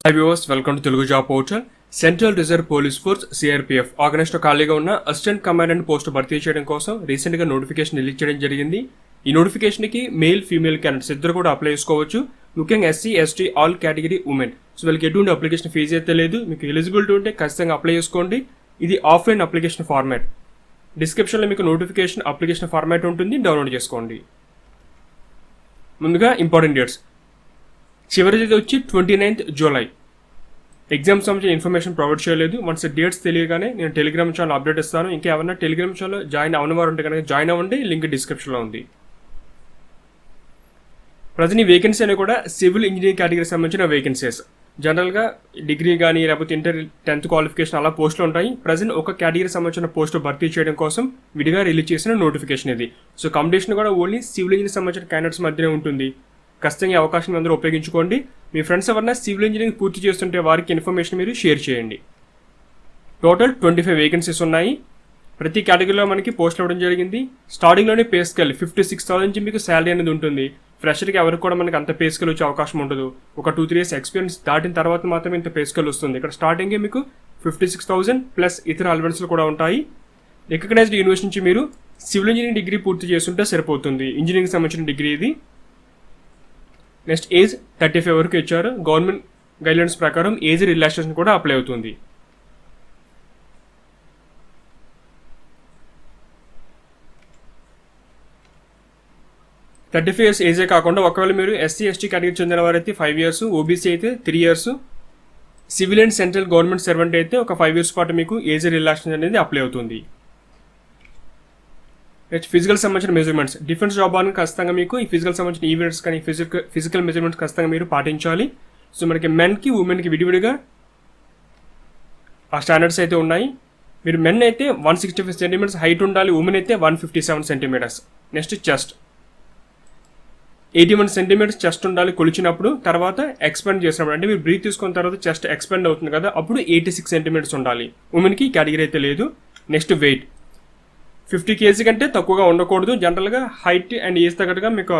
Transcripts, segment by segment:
High viewers, welcome to Telugu job portal. Central Reserve Police force CRPF ఆగస్టులో ఖాళీగా ఉన్న assistant commandant post భర్తీ చేయడం కోసం రీసెంట్గా నోటిఫికేషన్ రిలీజ్ చేయడం జరిగింది. ఈ నోటిఫికేషన్కి మేల్ ఫీమేల్ క్యాండిడేట్స్ ఇద్దరు కూడా అప్లై చేసుకోవచ్చు. ముఖ్యంగా SC ST all category women. So వీళ్ళకి ఎటువంటి అప్లికేషన్ ఫీజు అయితే లేదు. మీకు ఎలిజిబిలిటీ ఉంటే ఖచ్చితంగా అప్లై చేసుకోండి. ఇది ఆఫ్లైన్ అప్లికేషన్ ఫార్మాట్. డిస్క్రిప్షన్లో మీకు నోటిఫికేషన్ అప్లికేషన్ ఫార్మాట్ ఉంటుంది, డౌన్లోడ్ చేసుకోండి. ముందుగా ఇంపార్టెంట్ డేట్స్. చివరి తేదీ వచ్చి 29th జూలై. ఎగ్జామ్ సంబంధించిన ఇన్ఫర్మేషన్ ప్రొవైడ్ చేయలేదు. వన్స్ డేట్స్ తెలియగానే నేను టెలిగ్రామ్ ఛానల్ అప్డేట్ ఇస్తాను. ఇంకా ఏమన్నా టెలిగ్రామ్ ఛానల్ జాయిన్ అవ్వని వారు ఉంటే కనుక జాయిన్ అవ్వండి, లింక్ డిస్క్రిప్షన్లో ఉంది. ప్రజెంట్ ఈ వేకెన్సీ అనేవి కూడా సివిల్ ఇంజనీరింగ్ కేటగిరీకి సంబంధించిన వేకెన్సీస్. జనరల్గా డిగ్రీ కానీ లేకపోతే ఇంటర్ 10th క్వాలిఫికేషన్ అలా పోస్టులు ఉంటాయి. ప్రజెంట్ ఒక కేటగిరీకి సంబంధించిన పోస్టు భర్తీ చేయడం కోసం విడిగా రిలీజ్ చేసిన నోటిఫికేషన్ ఇది. సో కాంపిటీషన్ కూడా ఓన్లీ సివిల్ ఇంజనీరింగ్ సంబంధించిన క్యాండిడేట్స్ మధ్యనే ఉంటుంది. ఖచ్చితంగా అవకాశం అందరూ ఉపయోగించుకోండి. మీ ఫ్రెండ్స్ ఎవరైనా సివిల్ ఇంజనీరింగ్ పూర్తి చేస్తుంటే వారికి ఇన్ఫర్మేషన్ మీరు షేర్ చేయండి. టోటల్ 25 వేకెన్సీస్ ఉన్నాయి. ప్రతి కేటగిరీలో మనకి పోస్టులు ఇవ్వడం జరిగింది. స్టార్టింగ్లోనే పే స్కేల్ 56,000 నుంచి మీకు శాలరీ అనేది ఉంటుంది. ఫ్రెషర్కి ఎవరికి కూడా మనకి అంత పే స్కేల్ వచ్చే అవకాశం ఉండదు. ఒక 2-3 years ఎక్స్పీరియన్స్ దాటిన తర్వాత మాత్రమే ఇంత పే స్కేల్ వస్తుంది. ఇక్కడ స్టార్టింగే మీకు 56,000 ప్లస్ ఇతర అలవెన్స్లు కూడా ఉంటాయి. రికగ్నైజ్డ్ యూనివర్సిటీ నుంచి మీరు సివిల్ ఇంజనీరింగ్ డిగ్రీ పూర్తి చేస్తుంటే సరిపోతుంది. ఇంజనీరింగ్ సంబంధించిన డిగ్రీ ఇది. నెక్స్ట్ ఏజ్ 35 వరకు ఇచ్చారు. గవర్నమెంట్ గైడ్లైన్స్ ప్రకారం ఏజ్ రిలాక్సేషన్ కూడా అప్లై అవుతుంది. థర్టీ-5 years ఏజే కాకుండా ఒకవేళ మీరు ఎస్సీ ఎస్టీ కేటగిరీ చెందిన వారైతే 5 years, ఓబీసీ అయితే 3 years, civil and central government servant అయితే ఒక 5 years పాటు మీకు ఏజ్ రిలాక్సేషన్ అనేది అప్లై అవుతుంది. నెక్స్ట్ ఫిజికల్ సంబంధించిన మెజర్మెంట్స్. డిఫెన్స్ జాబ్ అని ఖచ్చితంగా మీకు ఈ ఫిజికల్ సంబంధించిన ఈవెంట్స్ కానీ ఫిజికల్ మెజర్మెంట్స్ ఖచ్చితంగా మీరు పాటించాలి. సో మనకి మెన్కి ఉమెన్కి విడివిడిగా ఆ స్టాండర్డ్స్ అయితే ఉన్నాయి. మీరు మెన్ అయితే 165 centimeters హైట్ ఉండాలి, ఉమెన్ అయితే 157 centimeters. Next chest 81 centimeters chest ఉండాలి కొలిచినప్పుడు. తర్వాత ఎక్స్పెండ్ చేసినప్పుడు అంటే మీరు బ్రీత్ తీసుకున్న తర్వాత చెస్ట్ ఎక్స్పెండ్ అవుతుంది కదా, అప్పుడు 86 centimeters ఉండాలి. ఉమెన్కి కేటగిరీ అయితే లేదు. నెక్స్ట్ వెయిట్ 50 kg కంటే తక్కువగా ఉండకూడదు. జనరల్గా హైట్ అండ్ ఏజ్ తగ్గట్టుగా మీకు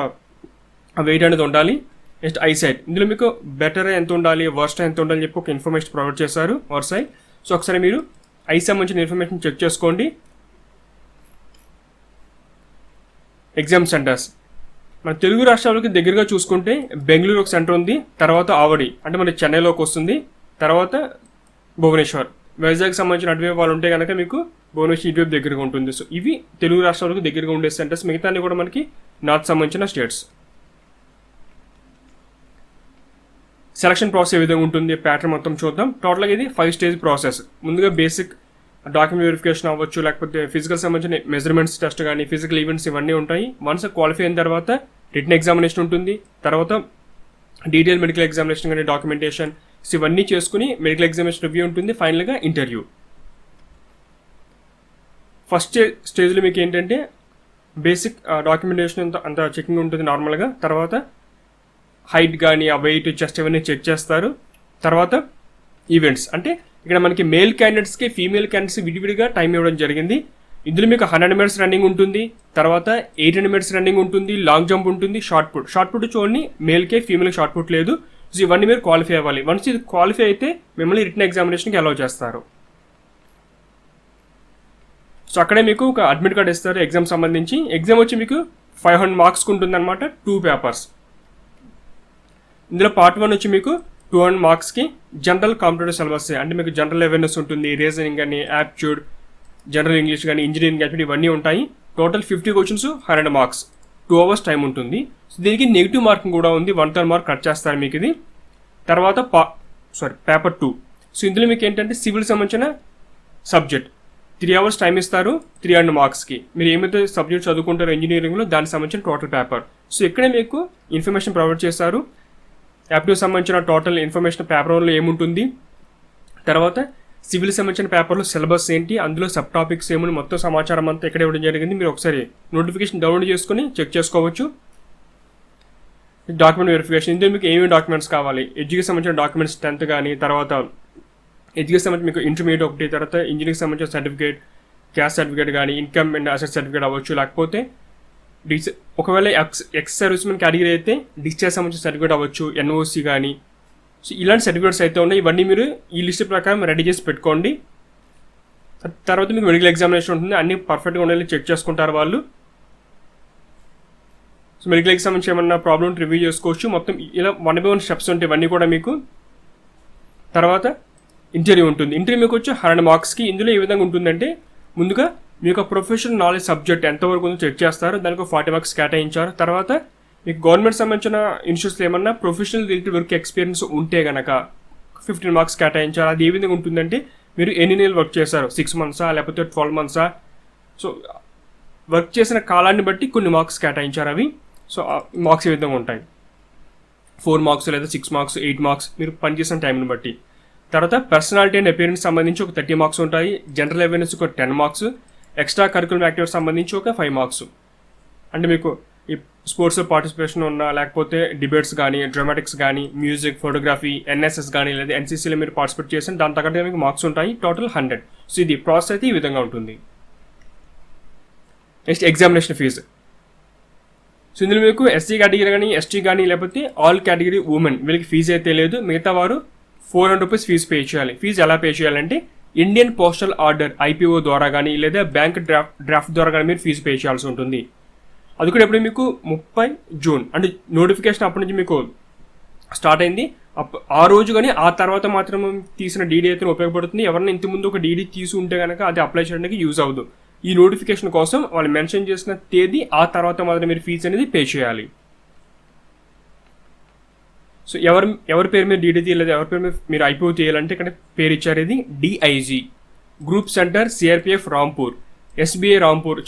వెయిట్ అనేది ఉండాలి. Next eyesight. ఇందులో మీకు బెటర్ ఎంత ఉండాలి, వర్స్ట్ ఎంత ఉండాలి చెప్పి ఒక ఇన్ఫర్మేషన్ ప్రొవైడ్ చేశారు వర్సై. సో ఒకసారి మీరు ఐ సంబంధించిన ఇన్ఫర్మేషన్ చెక్ చేసుకోండి. ఎగ్జామ్ సెంటర్స్ మన తెలుగు రాష్ట్రాలకు దగ్గరగా చూసుకుంటే బెంగళూరు ఒక సెంటర్ ఉంది, తర్వాత ఆవడి అంటే మన చెన్నైలోకి వస్తుంది, తర్వాత భువనేశ్వర్. వైజాగ్ సంబంధించిన అటువైపు వాళ్ళు ఉంటే కనుక మీకు భువనేశ్వర్ ఇటువైపు దగ్గరగా ఉంటుంది. సో ఇవి తెలుగు రాష్ట్రాలకు దగ్గరగా ఉండే సెంటర్స్. మిగతా కూడా మనకి నార్త్ సంబంధించిన స్టేట్స్. సెలక్షన్ ప్రాసెస్ ఏ విధంగా ఉంటుంది, ప్యాటర్న్ మొత్తం చూద్దాం. టోటల్గా ఇది 5 stage ప్రాసెస్. ముందుగా బేసిక్ డాక్యుమెంట్ వెరిఫికేషన్ అవ్వచ్చు, లేకపోతే ఫిజికల్ సంబంధించిన మెజర్మెంట్స్ టెస్ట్ కానీ ఫిజికల్ ఈవెంట్స్ ఇవన్నీ ఉంటాయి. వన్స్ క్వాలిఫై అయిన తర్వాత రిటన్ ఎగ్జామినేషన్ ఉంటుంది. తర్వాత డీటెయిల్ మెడికల్ ఎగ్జామినేషన్ కానీ డాక్యుమెంటేషన్ ఇవన్నీ చేసుకుని మెడికల్ ఎగ్జామినేషన్ రివ్యూ ఉంటుంది. ఫైనల్గా ఇంటర్వ్యూ. ఫస్ట్ స్టేజ్లో మీకు ఏంటంటే బేసిక్ డాక్యుమెంటేషన్ అంత చెకింగ్ ఉంటుంది నార్మల్గా. తర్వాత హైట్ కానీ ఆ వెయిట్ చెస్ట్ ఇవన్నీ చెక్ చేస్తారు. తర్వాత ఈవెంట్స్ అంటే ఇక్కడ మనకి మేల్ క్యాండిడేట్స్కి ఫీమేల్ క్యాండిడేట్స్ విడివిడిగా టైం ఇవ్వడం జరిగింది. ఇందులో మీకు 100 minutes రన్నింగ్ ఉంటుంది, తర్వాత 800 minutes రన్నింగ్ ఉంటుంది, లాంగ్ జంప్ ఉంటుంది, షార్ట్ పుట్ చూడండి మేల్కే ఫీమేల్కి షార్ట్ పుట్ లేదు. సో ఇవన్నీ మీరు క్వాలిఫై అవ్వాలి. వన్స్ ఇది క్వాలిఫై అయితే మిమ్మల్ని రిటన్ ఎగ్జామినేషన్కి అలౌ చేస్తారు. సో అక్కడే మీకు ఒక అడ్మిట్ కార్డ్ ఇస్తారు ఎగ్జామ్ సంబంధించి. ఎగ్జామ్ వచ్చి మీకు 500 marks ఉంటుంది అనమాట, 2 papers. ఇందులో part 1 వచ్చి మీకు 200 marksకి జనరల్ కాంపిటేటివ్ సిలబస్ అంటే మీకు జనరల్ అవేర్నెస్ ఉంటుంది, రీజనింగ్ కానీ యాప్ట్యూడ్, జనరల్ ఇంగ్లీష్ కానీ ఇంజనీరింగ్ యాప్ట్యూడ్ ఇవన్నీ ఉంటాయి. Total 50 questions 100 marks, 2 hours time ఉంటుంది. సో దీనికి నెగిటివ్ మార్కింగ్ కూడా ఉంది, 1/3 mark కట్ చేస్తారు మీకు ఇది. తర్వాత పేపర్ 2. సో ఇందులో మీకు ఏంటంటే సివిల్ సంబంధించిన సబ్జెక్ట్ 3 hours టైం ఇస్తారు, 300 marksకి. మీరు ఏమైతే సబ్జెక్ట్ చదువుకుంటారో ఇంజనీరింగ్లో దానికి సంబంధించిన టోటల్ పేపర్. సో ఇక్కడే మీకు ఇన్ఫర్మేషన్ ప్రొవైడ్ చేస్తారు. యాప్ట్యూడ్ సంబంధించిన టోటల్ ఇన్ఫర్మేషన్ పేపర్ 1లో ఏముంటుంది, తర్వాత సివిల్ సంబంధించిన పేపర్లో సిలబస్ ఏంటి, అందులో సబ్ టాపిక్స్ ఏమని మొత్తం సమాచారం అంతా ఇక్కడ ఇవ్వడం జరిగింది. మీరు ఒకసారి నోటిఫికేషన్ డౌన్లోడ్ చేసుకుని చెక్ చేసుకోవచ్చు. Document verification. ఇందులో మీకు ఏమేమి డాక్యుమెంట్స్ కావాలి, ఎడ్యుకేషన్ సంబంధించిన డాక్యుమెంట్స్ 10th కానీ, తర్వాత ఎడ్యుకేషన్ సంబంధించి మీకు ఇంటర్మీడియట్ ఒకటి, తర్వాత ఇంజనీరింగ్ సంబంధించిన సర్టిఫికేట్, క్యాస్ట్ సర్టిఫికేట్ కానీ, ఇన్కమ్ అండ్ అసెట్ సర్టిఫికేట్ అవ్వచ్చు, లేకపోతే ఒకవేళ ఎక్స్ సర్వీస్ మెన్ కేటగిరీ అయితే డిశ్చార్జ్ సంబంధించిన సర్టిఫికేట్ అవ్వచ్చు, ఎన్ఓసి కానీ, సో ఇలాంటి సర్టిఫికేట్స్ అయితే ఉన్నాయి. ఇవన్నీ మీరు ఈ లిస్ట్ ప్రకారం రెడీ చేసి పెట్టుకోండి. తర్వాత మీకు మెడికల్ ఎగ్జామినేషన్ ఉంటుంది, అన్నీ పర్ఫెక్ట్గా ఉండాలి చెక్ చేసుకుంటారు వాళ్ళు. సో మెడికల్ ఎగ్జామ్ నుంచి ఏమన్నా ప్రాబ్లమ్ రివ్యూ చేసుకోవచ్చు. మొత్తం ఇలా 1 by 1 స్టెప్స్ ఉంటాయి ఇవన్నీ కూడా మీకు. తర్వాత ఇంటర్వ్యూ ఉంటుంది. ఇంటర్వ్యూ మీకు వచ్చి 100 మార్క్స్కి. ఇందులో ఏ విధంగా ఉంటుందంటే, ముందుగా మీ యొక్క ప్రొఫెషనల్ నాలెడ్జ్ సబ్జెక్ట్ ఎంతవరకు ఉందో చెక్ చేస్తారు, దానికి 40 మార్క్స్ కేటాయించారు. తర్వాత మీకు గవర్నమెంట్ సంబంధించిన ఇన్స్టిట్యూట్స్లో ఏమన్నా ప్రొఫెషనల్ రిలేటెడ్ వర్క్ ఎక్స్పీరియన్స్ ఉంటే కనుక 15 మార్క్స్ కేటాయించారు. అది ఏ విధంగా ఉంటుందంటే, మీరు ఎన్ని నెలలు వర్క్ చేశారు, 6 months లేకపోతే 12 months. సో వర్క్ చేసిన కాలాన్ని బట్టి కొన్ని మార్క్స్ కేటాయించారు అవి. సో మార్క్స్ ఏ విధంగా ఉంటాయి, 4 మార్క్స్ లేదా 6 మార్క్స్, 8 మార్క్స్ మీరు పనిచేసిన టైంని బట్టి. తర్వాత పర్సనాలిటీ అండ్ అపియరెన్స్ సంబంధించి ఒక 30 మార్క్స్ ఉంటాయి. జనరల్ అవేర్నెస్ ఒక 10 మార్క్స్. ఎక్స్ట్రా కరికులర్ యాక్టివిటీస్ సంబంధించి ఒక 5 మార్క్స్. అంటే మీకు ఈ స్పోర్ట్స్లో పార్టిసిపేషన్ ఉన్నా, లేకపోతే డిబేట్స్ కానీ, డ్రామాటిక్స్ కానీ, మ్యూజిక్, ఫోటోగ్రఫీ, ఎన్ఎస్ఎస్ కానీ, లేదా ఎన్సీసీలో మీరు పార్టిసిపేట్ చేసిన దాని తగ్గట్టుగా మీకు మార్క్స్ ఉంటాయి. టోటల్ 100. సో ఇది ప్రాసెస్ అయితే ఈ విధంగా ఉంటుంది. Next examination fee. సో ఇందులో మీకు ఎస్సీ కేటగిరీ కానీ, ఎస్టీ కానీ, లేకపోతే ఆల్ కేటగిరీ ఉమెన్ వీళ్ళకి ఫీజు అయితే లేదు. మిగతా వారు 400 రూపీస్ ఫీజు పే చేయాలి. ఫీజు ఎలా పే చేయాలంటే, ఇండియన్ పోస్టల్ ఆర్డర్ ఐపీఓ ద్వారా కానీ, లేదా బ్యాంక్ డ్రాఫ్ట్ ద్వారా కానీ మీరు ఫీజు పే చేయాల్సి ఉంటుంది. అది కూడా ఎప్పుడు మీకు 30 జూన్ అంటే నోటిఫికేషన్ అప్పటి నుంచి మీకు స్టార్ట్ అయింది. ఆ రోజు కానీ ఆ తర్వాత మాత్రం తీసిన డీడీ అయితే ఉపయోగపడుతుంది. ఎవరైనా ఇంతకుముందు ఒక డీడీ తీసి ఉంటే కనుక అది అప్లై చేయడానికి యూజ్ అవ్వదు. ఈ నోటిఫికేషన్ కోసం వాళ్ళు మెన్షన్ చేసిన తేదీ ఆ తర్వాత మాత్రం మీరు ఫీజు అనేది పే చేయాలి. సో ఎవరి పేరు మీద డీడీ తీయలేదు, ఎవరి పేరు మీద మీరు ఐపీఓ తీయాలంటే ఇక్కడ పేరు ఇచ్చారు. ఇది DIG group centre CRPF Rampur, SBI Rampur,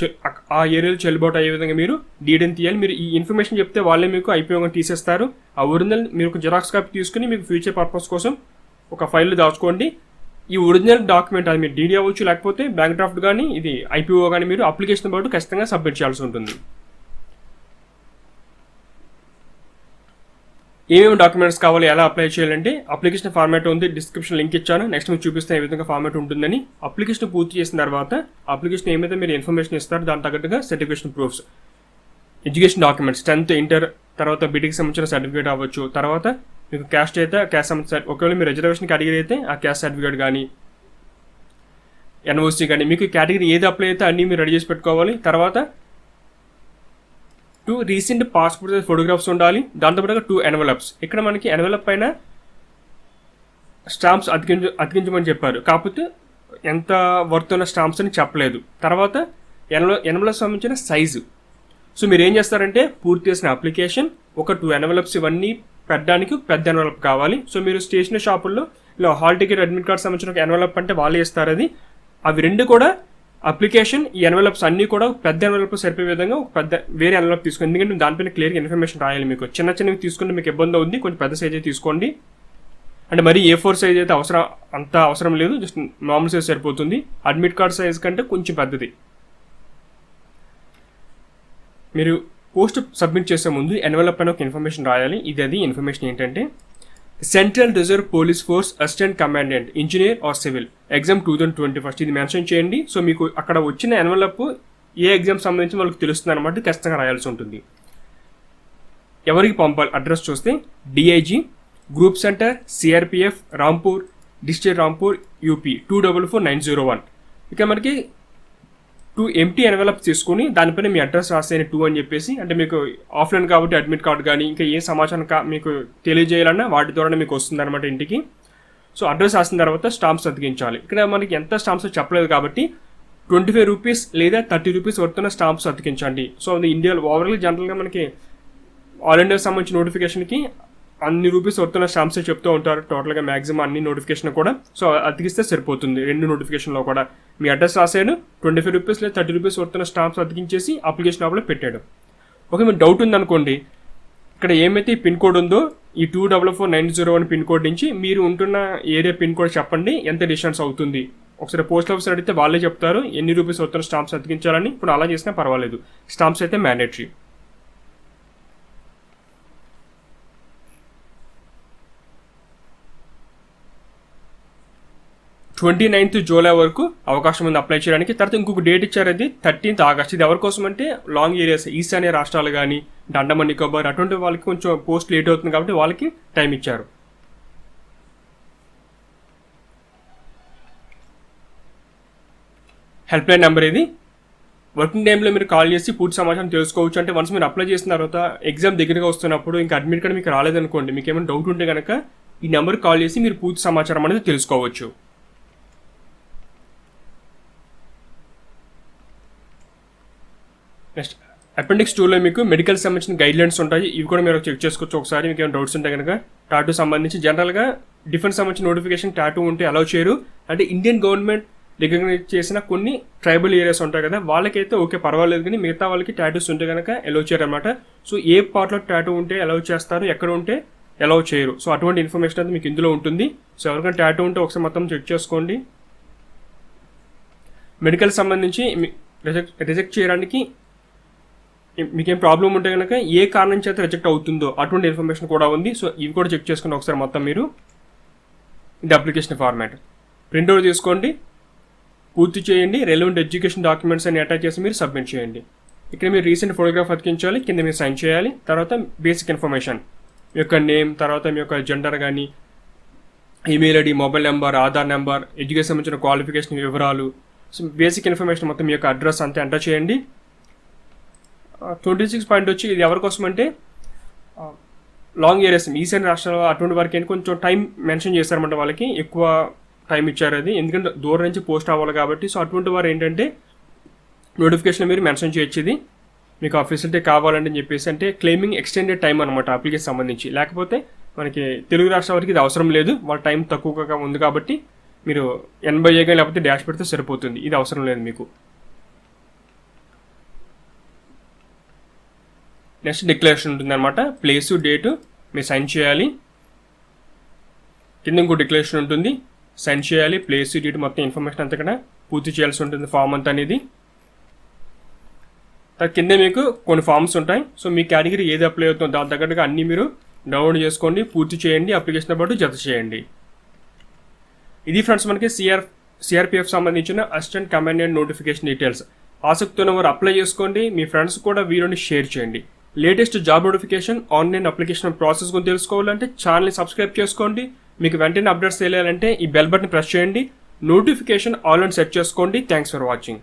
ఆ ఏరియాలో చెల్లుబాటు అయ్యే విధంగా మీరు డీడీని తీయాలి. మీరు ఈ ఇన్ఫర్మేషన్ చెప్తే వాళ్ళే మీకు ఐపీఓగా తీసేస్తారు. ఆ ఒరిజినల్ మీరు ఒక జిరాక్స్ కాపీ తీసుకుని మీకు ఫ్యూచర్ పర్పస్ కోసం ఒక ఫైల్లో దాచుకోండి. ఈ ఒరిజినల్ డాక్యుమెంట్ అది మీరు డీడీ అవ్వచ్చు, లేకపోతే బ్యాంక్ డ్రాఫ్ట్ కానీ, ఇది ఐపీఓ కానీ మీరు అప్లికేషన్ పాటు ఖచ్చితంగా సబ్మిట్ చేయాల్సి ఉంటుంది. ఏమేమి డాక్యుమెంట్స్ కావాలి, ఎలా అప్లై చేయాలంటే, అప్లికేషన్ ఫార్మాట్ ఉంది, డిస్క్రిప్షన్ లింక్ ఇచ్చాను. నెక్స్ట్ మీకు చూపిస్తే ఏ విధంగా ఫార్మాట్ ఉంటుందని. అప్లికేషన్ పూర్తి చేసిన తర్వాత అప్లికేషన్ ఏమైతే మీరు ఇన్ఫర్మేషన్ ఇస్తారో దాని తగ్గట్టుగా certification proofs, education documents, 10th inter తర్వాత బీటెక్ సంబంధించిన సర్టిఫికేట్ అవ్వచ్చు. తర్వాత మీకు క్యాస్ట్ అయితే క్యాస్ట్ సంబంధించిన, ఒకవేళ మీరు రిజర్వేషన్ కేటగిరీ అయితే ఆ క్యాస్ట్ సర్టిఫికేట్ కానీ, ఎన్ఓసీ కానీ, మీకు కేటగిరీ ఏది అప్లై అయితే అన్నీ మీరు రెడీ చేసి పెట్టుకోవాలి. తర్వాత 2 రీసెంట్ పాస్పోర్ట్ సైజ్ ఫోటోగ్రాఫ్స్ ఉండాలి. దాంతోపాటుగా 2 ఎన్వలప్స్. ఇక్కడ మనకి ఎన్వలప్ పైన స్టాంప్స్ అతికించమని చెప్పారు, కాకపోతే ఎంత వర్త్ ఉన్న స్టాంప్స్ అని చెప్పలేదు. తర్వాత ఎన్వలప్స్ సంబంధించిన సైజు. సో మీరు ఏం చేస్తారంటే, పూర్తి చేసిన అప్లికేషన్, ఒక 2 ఎన్వలప్స్, ఇవన్నీ పెట్టడానికి పెద్ద ఎన్వలప్ కావాలి. సో మీరు స్టేషనరీ షాపుల్లో ఇలా హాల్ టికెట్, అడ్మిట్ కార్డ్ సంబంధించిన ఒక ఎన్వలప్ అంటే వాళ్ళే ఇస్తారు. అది అవి 2 కూడా అప్లికేషన్, ఈ ఎన్వలప్స్ అన్నీ కూడా పెద్ద ఎన్వలప్ సరిపోయే విధంగా ఒక పెద్ద వేరే ఎన్వలప్ తీసుకోండి. ఎందుకంటే దానిపైన క్లియర్గా ఇన్ఫర్మేషన్ రాయాలి. మీకు చిన్నవి తీసుకుంటే మీకు ఇబ్బంది అవుతుంది. కొంచెం పెద్ద సైజ్ అయితే తీసుకోండి. అంటే మరి A4 సైజ్ అయితే అంత అవసరం లేదు, జస్ట్ నార్మల్ సైజ్ సరిపోతుంది. అడ్మిట్ కార్డ్ సైజ్ కంటే కొంచెం పెద్దది. మీరు పోస్ట్ సబ్మిట్ చేసే ముందు ఎన్వలప్ పైన ఒక ఇన్ఫర్మేషన్ రాయాలి. అది ఇన్ఫర్మేషన్ ఏంటంటే, Central Reserve Police Force assistant commandant engineer or civil exam 2021 ఇది మెన్షన్ చేయండి. సో మీకు అక్కడ వచ్చిన ఎన్వలప్ ఏ ఎగ్జామ్ సంబంధించి వాళ్ళకి తెలుస్తుంది అనమాట, ఖచ్చితంగా రాయాల్సి ఉంటుంది. ఎవరికి పంపాలి అడ్రస్ చూస్తే, DIG group centre CRPF Rampur, district Rampur, UP 244901. ఇక మనకి 2 ఎంటీ ఎన్వలప్స్ తీసుకుని దానిపైన మీ అడ్రస్ రాసేని 2 అని చెప్పేసి, అంటే మీకు ఆఫ్లైన్ కాబట్టి అడ్మిట్ కార్డు కానీ ఇంకా ఏ సమాచారం మీకు తెలియజేయాలన్నా వాటి ద్వారా మీకు వస్తుంది అనమాట ఇంటికి. సో అడ్రస్ రాసిన తర్వాత స్టాంప్స్ అతికించాలి. ఇక్కడ మనకి ఎంత స్టాంప్స్ చెప్పలేదు కాబట్టి 25 రూపీస్ లేదా 30 రూపీస్ వర్తున్న స్టాంప్స్ అతికించండి. సో అది ఇండియాలో ఓవరాల్ జనరల్గా మనకి ఆల్ ఇండియా సంబంధించిన నోటిఫికేషన్కి అన్ని రూపీస్ వర్తున్న స్టాంప్స్ చెప్తూ ఉంటారు టోటల్గా మ్యాక్సిమం అన్ని నోటిఫికేషన్ కూడా. సో అతికిస్తే సరిపోతుంది 2 నోటిఫికేషన్లో కూడా. మీ అడ్రస్ రాసాడు, 25 రూపీస్ లేదా 30 రూపీస్ వర్తున్న స్టాంప్స్ అతికించేసి అప్లికేషన్ లోపల పెట్టాడు. ఓకే, మీకు డౌట్ ఉందనుకోండి, ఇక్కడ ఏమైతే ఈ పిన్ కోడ్ ఉందో ఈ 244901 పిన్ కోడ్ నుంచి మీరు ఉంటున్న ఏరియా పిన్ కోడ్ చెప్పండి, ఎంత డిస్టెన్స్ అవుతుంది. ఒకసారి పోస్ట్ ఆఫీస్ అడిగితే వాళ్ళే చెప్తారు ఎన్ని రూపీస్ వర్తున్న స్టాంప్స్ అతికించాలని. ఇప్పుడు అలా చేసినా పర్వాలేదు, స్టాంప్స్ అయితే మ్యాండేటరీ. 29th జూలై వరకు అవకాశం ఉంది అప్లై చేయడానికి. తర్వాత ఇంకొక డేట్ ఇచ్చారు, అది 13th ఆగస్ట్. ఇది ఎవరి కోసం అంటే, లాంగ్ ఏరియాస్, ఈశాన్య రాష్ట్రాలు కానీ, అండమాన్ నికోబార్ అటువంటి వాళ్ళకి కొంచెం పోస్ట్ లేట్ అవుతుంది కాబట్టి వాళ్ళకి టైం ఇచ్చారు. హెల్ప్ లైన్ నెంబర్ ఇది. వర్కింగ్ టైంలో మీరు కాల్ చేసి పూర్తి సమాచారం తెలుసుకోవచ్చు. అంటే వన్స్ మీరు అప్లై చేసిన తర్వాత ఎగ్జామ్ దగ్గరగా వస్తున్నప్పుడు ఇంకా అడ్మిట్ కార్డ్ మీకు రాలేదనుకోండి, మీకు ఏమైనా డౌట్ ఉంటే కనుక ఈ నెంబర్కి కాల్ చేసి మీరు పూర్తి సమాచారం అనేది తెలుసుకోవచ్చు. నెక్స్ట్ అపెండిక్స్ 2లో మీకు మెడికల్ సంబంధించిన గైడ్లైన్స్ ఉంటాయి. ఇవి కూడా మీరు చెక్ చేసుకోవచ్చు ఒకసారి. మీకు ఏమైనా డౌట్స్ ఉంటే కనుక టాటూ సంబంధించి జనరల్గా డిఫెన్స్ సంబంధించిన నోటిఫికేషన్ టాటూ ఉంటే అలౌ చేయరు. అంటే ఇండియన్ గవర్నమెంట్ రికగ్నైజ్ చేసిన కొన్ని ట్రైబల్ ఏరియాస్ ఉంటాయి కదా, వాళ్ళకైతే ఓకే పర్వాలేదు, కానీ మిగతా వాళ్ళకి టాటూస్ ఉంటే కనుక అలౌ చేయరు అనమాట. సో ఏ పార్ట్లో టాటూ ఉంటే అలౌ చేస్తారు, ఎక్కడ ఉంటే అలౌ చేయరు. సో అటువంటి ఇన్ఫర్మేషన్ అయితే మీకు ఇందులో ఉంటుంది. సో ఎవరికైనా టాటూ ఉంటే ఒకసారి మొత్తం చెక్ చేసుకోండి. మెడికల్ సంబంధించి రిజెక్ట్ చేయడానికి మీకేం ప్రాబ్లం ఉంటే కనుక ఏ కారణం చేత రిజెక్ట్ అవుతుందో అటువంటి ఇన్ఫర్మేషన్ కూడా ఉంది. సో ఇవి కూడా చెక్ చేసుకుని ఒకసారి మొత్తం మీరు ఇది అప్లికేషన్ ఫార్మాట్ ప్రింట్అవుట్ తీసుకోండి, పూర్తి చేయండి. రెలవెంట్ ఎడ్యుకేషన్ డాక్యుమెంట్స్ అని అటాచ్ చేసి మీరు సబ్మిట్ చేయండి. ఇక్కడ మీరు రీసెంట్ ఫోటోగ్రాఫ్ అతికించాలి, కింద మీరు సైన్ చేయాలి. తర్వాత బేసిక్ ఇన్ఫర్మేషన్, మీ యొక్క నేమ్, తర్వాత మీ యొక్క జెండర్ కానీ, email ID, mobile number, Aadhaar number, education సంబంధించిన క్వాలిఫికేషన్ వివరాలు, సో బేసిక్ ఇన్ఫర్మేషన్ మొత్తం మీ యొక్క అడ్రస్ అంతా ఎంటర్ చేయండి. 26 పాయింట్ వచ్చి ఇది ఎవరి కోసం అంటే లాంగ్ ఏరియాస్ ఈశాన్య రాష్ట్రాల్లో అటువంటి వారికి ఏంటి కొంచెం టైం మెన్షన్ చేశారన్నమాట. వాళ్ళకి ఎక్కువ టైం ఇచ్చారు అది, ఎందుకంటే దూరం నుంచి పోస్ట్ అవ్వాలి కాబట్టి. సో అటువంటి వారు ఏంటంటే నోటిఫికేషన్ మీరు మెన్షన్ చేయొచ్చు ఇది మీకు ఆ ఫెసిలిటీ కావాలని చెప్పేసి. అంటే క్లెయిమింగ్ ఎక్స్టెండెడ్ టైం అనమాట అప్లికేషన్ సంబంధించి. లేకపోతే మనకి తెలుగు రాష్ట్రాల వరకు ఇది అవసరం లేదు, వాళ్ళ టైం తక్కువగా ఉంది కాబట్టి మీరు 80 కానీ లేకపోతే డాష్ పెడితే సరిపోతుంది, ఇది అవసరం లేదు మీకు. నెక్స్ట్ డిక్లరేషన్ ఉంటుంది అనమాట. ప్లేసు, డేటు మీరు సైన్ చేయాలి. కింద ఇంకో డిక్లరేషన్ ఉంటుంది, సైన్ చేయాలి. ప్లేస్, డేట్ మొత్తం ఇన్ఫర్మేషన్ అంతా ఇక్కడ పూర్తి చేయాల్సి ఉంటుంది ఫామ్ అంతా అనేది. కింద మీకు కొన్ని ఫామ్స్ ఉంటాయి. సో మీ కేటగిరీ ఏది అప్లై అవుతుందో దాని తగ్గట్టుగా అన్నీ మీరు డౌన్లోడ్ చేసుకోండి, పూర్తి చేయండి, అప్లికేషన్తో పాటు జత చేయండి. ఇది ఫ్రెండ్స్ మనకి సిఆర్పిఎఫ్ సంబంధించిన అసిస్టెంట్ కమాండెంట్ నోటిఫికేషన్ డీటెయిల్స్. ఆసక్తి ఉన్నవారు అప్లై చేసుకోండి, మీ ఫ్రెండ్స్ కూడా వీడియోని షేర్ చేయండి. Latest job notification, online application process గురించి తెలుసుకోవాలంటే ఛానల్ని సబ్స్క్రైబ్ చేసుకోండి. మీకు వెంటనే అప్డేట్స్ తెలియాలంటే ఈ బెల్ బటన్ ప్రెస్ చేయండి. నోటిఫికేషన్ ఆల్ అని సెట్ చేసుకోండి. Thanks for watching.